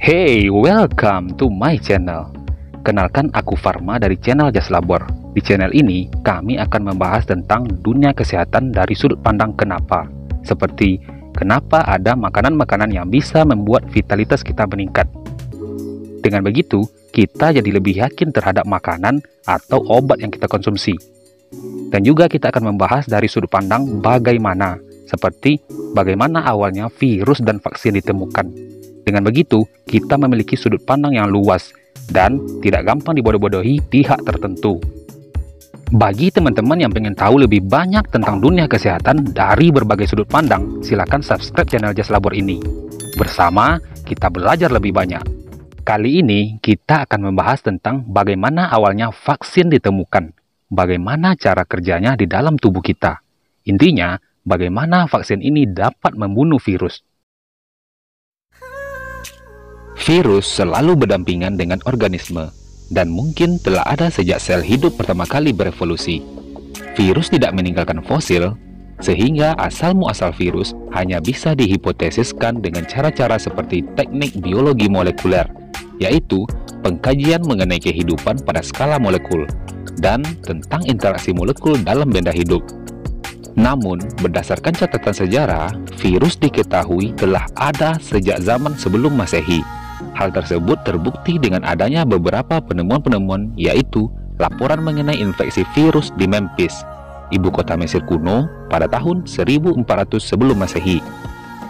Hey, welcome to my channel. Kenalkan, aku Farma dari channel Jaslabor. Di channel ini, kami akan membahas tentang dunia kesehatan dari sudut pandang kenapa. Seperti, kenapa ada makanan-makanan yang bisa membuat vitalitas kita meningkat. Dengan begitu, kita jadi lebih yakin terhadap makanan atau obat yang kita konsumsi. Dan juga kita akan membahas dari sudut pandang bagaimana. Seperti, bagaimana awalnya virus dan vaksin ditemukan. Dengan begitu, kita memiliki sudut pandang yang luas dan tidak gampang dibodoh-bodohi pihak tertentu. Bagi teman-teman yang ingin tahu lebih banyak tentang dunia kesehatan dari berbagai sudut pandang, silakan subscribe channel Jaslabor ini. Bersama, kita belajar lebih banyak. Kali ini, kita akan membahas tentang bagaimana awalnya vaksin ditemukan, bagaimana cara kerjanya di dalam tubuh kita. Intinya, bagaimana vaksin ini dapat membunuh virus. Virus selalu berdampingan dengan organisme, dan mungkin telah ada sejak sel hidup pertama kali berevolusi. Virus tidak meninggalkan fosil, sehingga asal-muasal virus hanya bisa dihipotesiskan dengan cara-cara seperti teknik biologi molekuler, yaitu pengkajian mengenai kehidupan pada skala molekul, dan tentang interaksi molekul dalam benda hidup. Namun, berdasarkan catatan sejarah, virus diketahui telah ada sejak zaman sebelum Masehi. Hal tersebut terbukti dengan adanya beberapa penemuan-penemuan, yaitu laporan mengenai infeksi virus di Memphis, ibu kota Mesir kuno, pada tahun 1400 sebelum Masehi,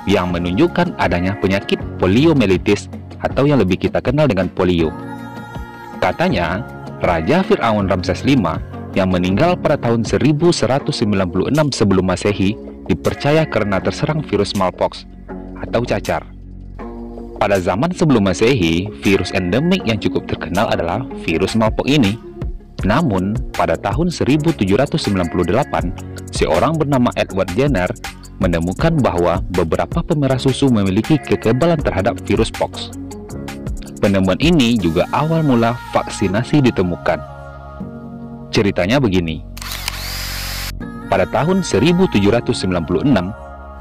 yang menunjukkan adanya penyakit poliomyelitis atau yang lebih kita kenal dengan polio. Katanya, Raja Fir'aun Ramses V yang meninggal pada tahun 1196 sebelum Masehi dipercaya karena terserang virus smallpox atau cacar. Pada zaman sebelum Masehi, virus endemik yang cukup terkenal adalah virus smallpox ini. Namun, pada tahun 1798, seorang bernama Edward Jenner menemukan bahwa beberapa pemerah susu memiliki kekebalan terhadap virus pox. Penemuan ini juga awal mula vaksinasi ditemukan. Ceritanya begini. Pada tahun 1796,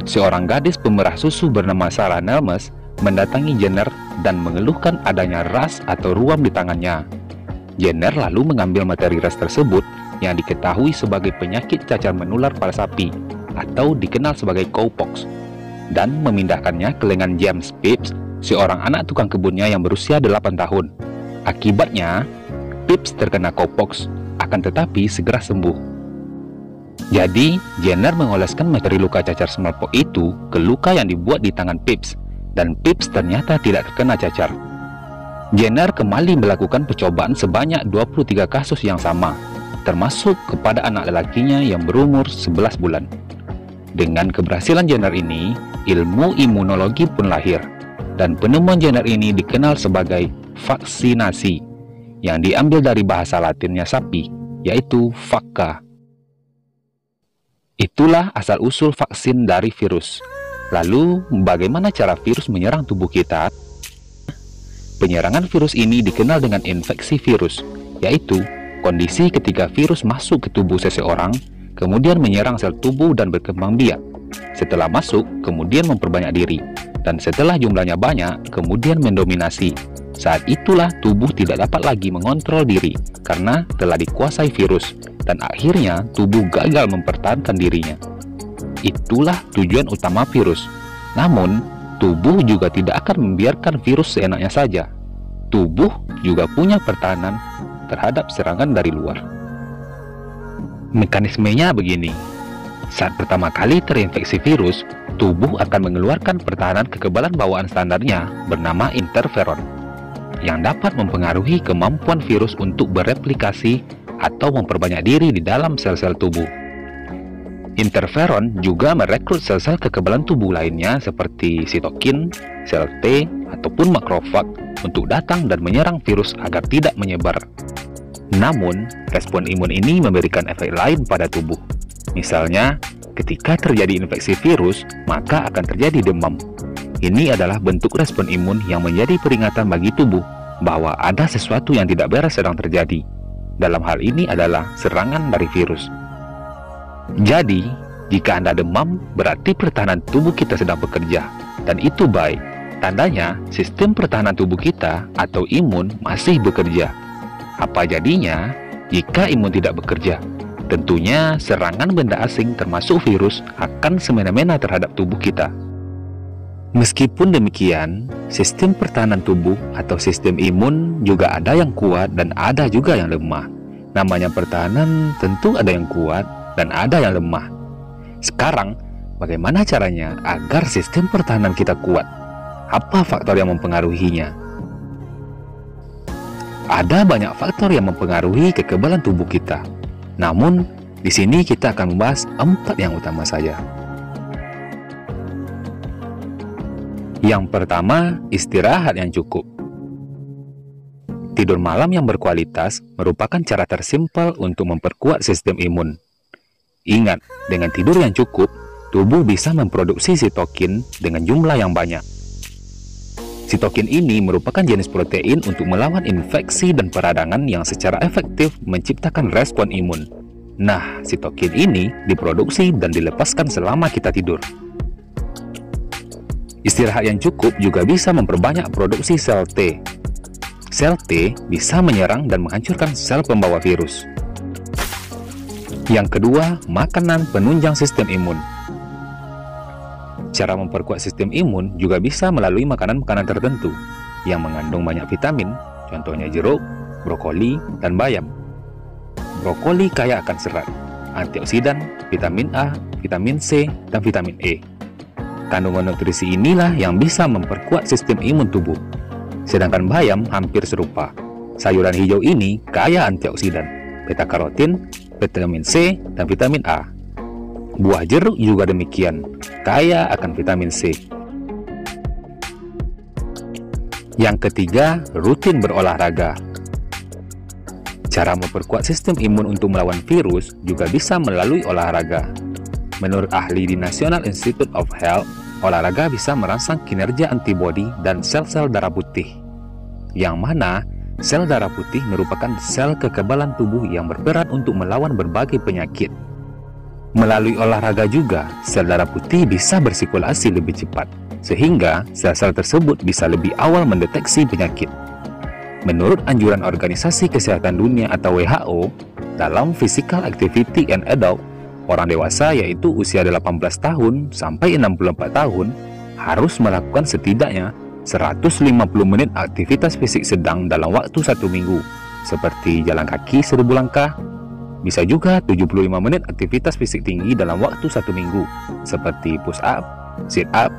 seorang gadis pemerah susu bernama Sarah Nelmes mendatangi Jenner dan mengeluhkan adanya ras atau ruam di tangannya. Jenner lalu mengambil materi ras tersebut yang diketahui sebagai penyakit cacar menular pada sapi atau dikenal sebagai cowpox, dan memindahkannya ke lengan James Pepys, seorang anak tukang kebunnya yang berusia 8 tahun. Akibatnya, Pepys terkena cowpox, akan tetapi segera sembuh. Jadi, Jenner mengoleskan materi luka cacar smallpox itu ke luka yang dibuat di tangan Pepys, dan Pepys ternyata tidak terkena cacar. Jenner kembali melakukan percobaan sebanyak 23 kasus yang sama, termasuk kepada anak lelakinya yang berumur 11 bulan. Dengan keberhasilan Jenner ini, ilmu imunologi pun lahir, dan penemuan Jenner ini dikenal sebagai vaksinasi, yang diambil dari bahasa Latinnya sapi, yaitu vacca. Itulah asal-usul vaksin dari virus. Lalu, bagaimana cara virus menyerang tubuh kita? Penyerangan virus ini dikenal dengan infeksi virus, yaitu kondisi ketika virus masuk ke tubuh seseorang, kemudian menyerang sel tubuh dan berkembang biak. Setelah masuk, kemudian memperbanyak diri, dan setelah jumlahnya banyak, kemudian mendominasi. Saat itulah tubuh tidak dapat lagi mengontrol diri, karena telah dikuasai virus, dan akhirnya tubuh gagal mempertahankan dirinya. Itulah tujuan utama virus. Namun, tubuh juga tidak akan membiarkan virus seenaknya saja. Tubuh juga punya pertahanan terhadap serangan dari luar. Mekanismenya begini. Saat pertama kali terinfeksi virus, tubuh akan mengeluarkan pertahanan kekebalan bawaan standarnya bernama interferon, yang dapat mempengaruhi kemampuan virus untuk bereplikasi atau memperbanyak diri di dalam sel-sel tubuh. Interferon juga merekrut sel-sel kekebalan tubuh lainnya seperti sitokin, sel T, ataupun makrofag untuk datang dan menyerang virus agar tidak menyebar. Namun, respon imun ini memberikan efek lain pada tubuh. Misalnya, ketika terjadi infeksi virus, maka akan terjadi demam. Ini adalah bentuk respon imun yang menjadi peringatan bagi tubuh bahwa ada sesuatu yang tidak beres sedang terjadi. Dalam hal ini adalah serangan dari virus. Jadi, jika Anda demam, berarti pertahanan tubuh kita sedang bekerja, dan itu baik. Tandanya, sistem pertahanan tubuh kita atau imun masih bekerja. Apa jadinya jika imun tidak bekerja? Tentunya serangan benda asing termasuk virus akan semena-mena terhadap tubuh kita. Meskipun demikian, sistem pertahanan tubuh atau sistem imun juga ada yang kuat dan ada juga yang lemah. Namanya pertahanan, tentu ada yang kuat dan ada yang lemah. Sekarang, bagaimana caranya agar sistem pertahanan kita kuat? Apa faktor yang mempengaruhinya? Ada banyak faktor yang mempengaruhi kekebalan tubuh kita. Namun, di sini kita akan membahas 4 yang utama saja. Yang pertama, istirahat yang cukup. Tidur malam yang berkualitas merupakan cara tersimpel untuk memperkuat sistem imun. Ingat, dengan tidur yang cukup, tubuh bisa memproduksi sitokin dengan jumlah yang banyak. Sitokin ini merupakan jenis protein untuk melawan infeksi dan peradangan yang secara efektif menciptakan respon imun. Nah, sitokin ini diproduksi dan dilepaskan selama kita tidur. Istirahat yang cukup juga bisa memperbanyak produksi sel T. Sel T bisa menyerang dan menghancurkan sel pembawa virus. Yang kedua, makanan penunjang sistem imun. Cara memperkuat sistem imun juga bisa melalui makanan-makanan tertentu yang mengandung banyak vitamin, contohnya jeruk, brokoli, dan bayam. Brokoli kaya akan serat, antioksidan, vitamin A, vitamin C, dan vitamin E. Kandungan nutrisi inilah yang bisa memperkuat sistem imun tubuh. Sedangkan bayam hampir serupa. Sayuran hijau ini kaya antioksidan, beta-karotin, vitamin C, dan vitamin A. Buah jeruk juga demikian, kaya akan vitamin C. Yang ketiga, rutin berolahraga. Cara memperkuat sistem imun untuk melawan virus juga bisa melalui olahraga. Menurut ahli di National Institute of Health, olahraga bisa merangsang kinerja antibodi dan sel-sel darah putih. Yang mana, sel darah putih merupakan sel kekebalan tubuh yang berperan untuk melawan berbagai penyakit. Melalui olahraga juga, sel darah putih bisa bersirkulasi lebih cepat, sehingga sel-sel tersebut bisa lebih awal mendeteksi penyakit. Menurut anjuran Organisasi Kesehatan Dunia atau WHO, dalam physical activity in adult, orang dewasa yaitu usia 18 tahun sampai 64 tahun harus melakukan setidaknya 150 menit aktivitas fisik sedang dalam waktu 1 minggu, seperti jalan kaki 1000 langkah. Bisa juga 75 menit aktivitas fisik tinggi dalam waktu 1 minggu, seperti push up, sit up,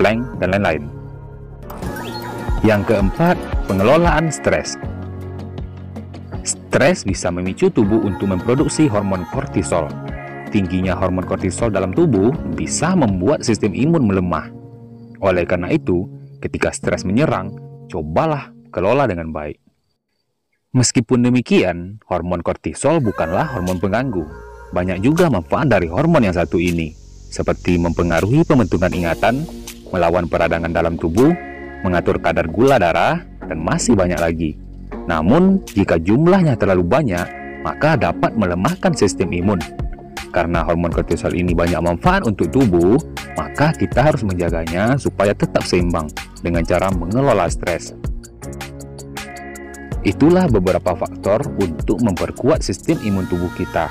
plank, dan lain-lain. Yang keempat, pengelolaan stres. Stres bisa memicu tubuh untuk memproduksi hormon kortisol. Tingginya hormon kortisol dalam tubuh bisa membuat sistem imun melemah. Oleh karena itu, ketika stres menyerang, cobalah kelola dengan baik. Meskipun demikian, hormon kortisol bukanlah hormon pengganggu. Banyak juga manfaat dari hormon yang satu ini, seperti mempengaruhi pembentukan ingatan, melawan peradangan dalam tubuh, mengatur kadar gula darah, dan masih banyak lagi. Namun, jika jumlahnya terlalu banyak, maka dapat melemahkan sistem imun. Karena hormon kortisol ini banyak manfaat untuk tubuh, maka kita harus menjaganya supaya tetap seimbang dengan cara mengelola stres. Itulah beberapa faktor untuk memperkuat sistem imun tubuh kita.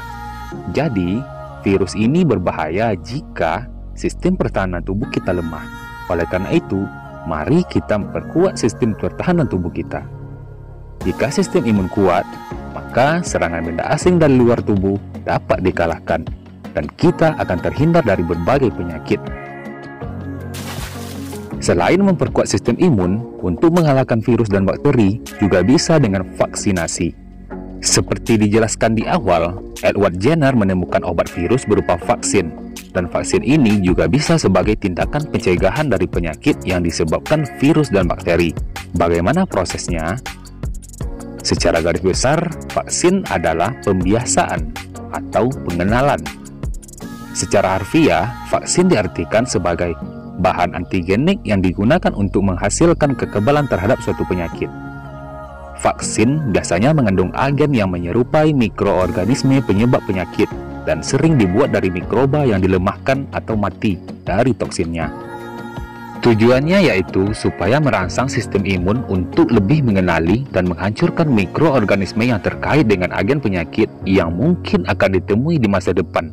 Jadi, virus ini berbahaya jika sistem pertahanan tubuh kita lemah. Oleh karena itu, mari kita memperkuat sistem pertahanan tubuh kita. Jika sistem imun kuat, maka serangan benda asing dari luar tubuh dapat dikalahkan, dan kita akan terhindar dari berbagai penyakit. Selain memperkuat sistem imun, untuk mengalahkan virus dan bakteri juga bisa dengan vaksinasi. Seperti dijelaskan di awal, Edward Jenner menemukan obat virus berupa vaksin, dan vaksin ini juga bisa sebagai tindakan pencegahan dari penyakit yang disebabkan virus dan bakteri. Bagaimana prosesnya? Secara garis besar, vaksin adalah pembiasaan atau pengenalan. Secara harfiah, vaksin diartikan sebagai bahan antigenik yang digunakan untuk menghasilkan kekebalan terhadap suatu penyakit. Vaksin biasanya mengandung agen yang menyerupai mikroorganisme penyebab penyakit dan sering dibuat dari mikroba yang dilemahkan atau mati dari toksinnya. Tujuannya yaitu supaya merangsang sistem imun untuk lebih mengenali dan menghancurkan mikroorganisme yang terkait dengan agen penyakit yang mungkin akan ditemui di masa depan.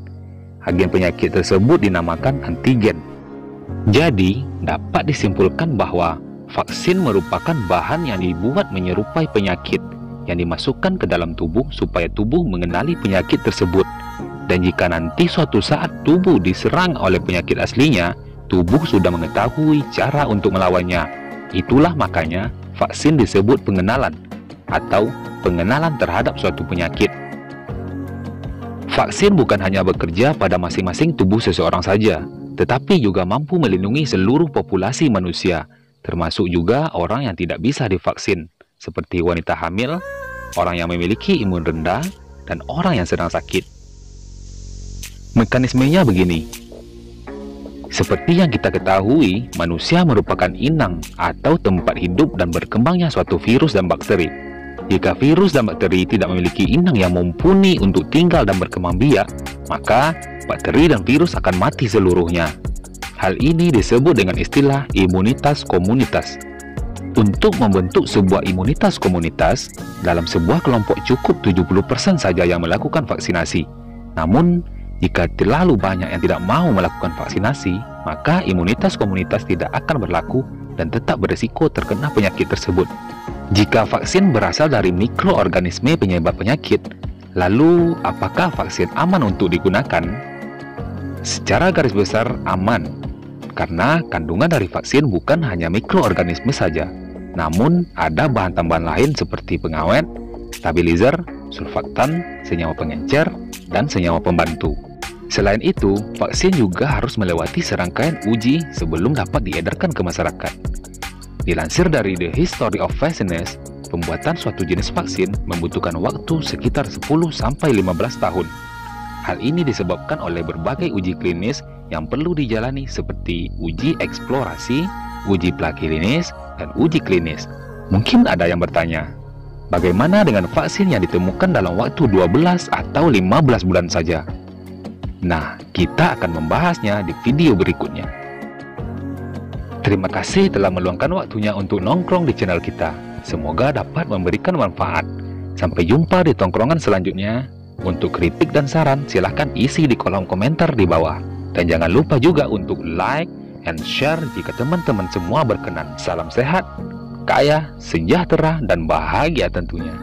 Agen penyakit tersebut dinamakan antigen. Jadi, dapat disimpulkan bahwa vaksin merupakan bahan yang dibuat menyerupai penyakit yang dimasukkan ke dalam tubuh supaya tubuh mengenali penyakit tersebut. Dan jika nanti suatu saat tubuh diserang oleh penyakit aslinya, tubuh sudah mengetahui cara untuk melawannya. Itulah makanya vaksin disebut pengenalan atau pengenalan terhadap suatu penyakit. Vaksin bukan hanya bekerja pada masing-masing tubuh seseorang saja, tetapi juga mampu melindungi seluruh populasi manusia, termasuk juga orang yang tidak bisa divaksin, seperti wanita hamil, orang yang memiliki imun rendah, dan orang yang sedang sakit. Mekanismenya begini. Seperti yang kita ketahui, manusia merupakan inang atau tempat hidup dan berkembangnya suatu virus dan bakteri. Jika virus dan bakteri tidak memiliki inang yang mumpuni untuk tinggal dan berkembang biak, maka bakteri dan virus akan mati seluruhnya. Hal ini disebut dengan istilah imunitas komunitas. Untuk membentuk sebuah imunitas komunitas, dalam sebuah kelompok cukup 70% saja yang melakukan vaksinasi. Namun, jika terlalu banyak yang tidak mau melakukan vaksinasi, maka imunitas komunitas tidak akan berlaku dan tetap berisiko terkena penyakit tersebut. Jika vaksin berasal dari mikroorganisme penyebab penyakit, lalu apakah vaksin aman untuk digunakan? Secara garis besar aman, karena kandungan dari vaksin bukan hanya mikroorganisme saja, namun ada bahan tambahan lain seperti pengawet, stabilizer, surfaktan, senyawa pengencer, dan senyawa pembantu. Selain itu, vaksin juga harus melewati serangkaian uji sebelum dapat diedarkan ke masyarakat. Dilansir dari The History of Vaccines, pembuatan suatu jenis vaksin membutuhkan waktu sekitar 10-15 tahun. Hal ini disebabkan oleh berbagai uji klinis yang perlu dijalani seperti uji eksplorasi, uji praklinis, dan uji klinis. Mungkin ada yang bertanya, bagaimana dengan vaksin yang ditemukan dalam waktu 12 atau 15 bulan saja? Nah, kita akan membahasnya di video berikutnya. Terima kasih telah meluangkan waktunya untuk nongkrong di channel kita. Semoga dapat memberikan manfaat. Sampai jumpa di tongkrongan selanjutnya. Untuk kritik dan saran, silahkan isi di kolom komentar di bawah. Dan jangan lupa juga untuk like and share jika teman-teman semua berkenan. Salam sehat, kaya, sejahtera, dan bahagia tentunya.